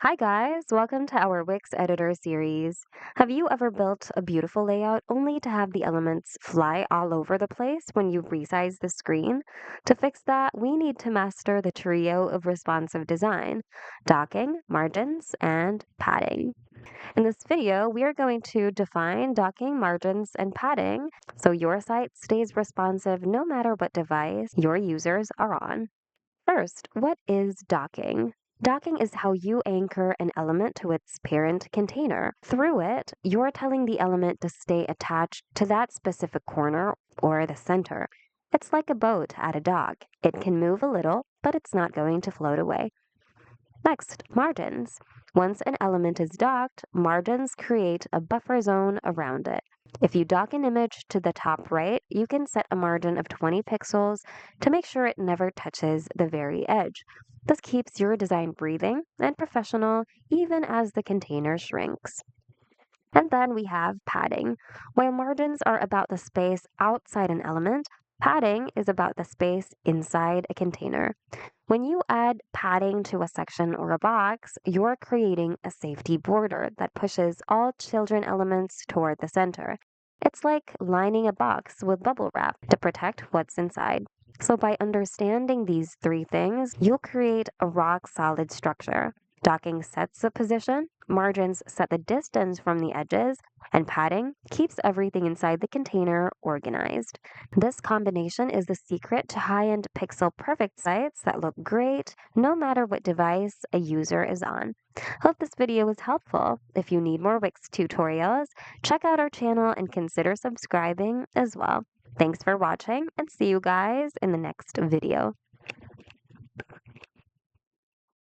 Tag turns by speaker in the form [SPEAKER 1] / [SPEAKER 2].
[SPEAKER 1] Hi guys, welcome to our Wix Editor series. Have you ever built a beautiful layout only to have the elements fly all over the place when you resize the screen? To fix that, we need to master the trio of responsive design: docking, margins, and padding. In this video, we are going to define docking, margins, and padding so your site stays responsive no matter what device your users are on. First, what is docking? Docking is how you anchor an element to its parent container. Through it, you're telling the element to stay attached to that specific corner or the center. It's like a boat at a dock. It can move a little, but it's not going to float away. Next, margins. Once an element is docked, margins create a buffer zone around it. If you dock an image to the top right, you can set a margin of 20 pixels to make sure it never touches the very edge. This keeps your design breathing and professional even as the container shrinks. And then we have padding. While margins are about the space outside an element, padding is about the space inside a container. When you add padding to a section or a box, you're creating a safety border that pushes all children elements toward the center. It's like lining a box with bubble wrap to protect what's inside. So, by understanding these three things, you'll create a rock solid structure. Docking sets the position, margins set the distance from the edges, and padding keeps everything inside the container organized. This combination is the secret to high-end pixel perfect sites that look great no matter what device a user is on. Hope this video was helpful. If you need more Wix tutorials, check out our channel and consider subscribing as well. Thanks for watching and see you guys in the next video.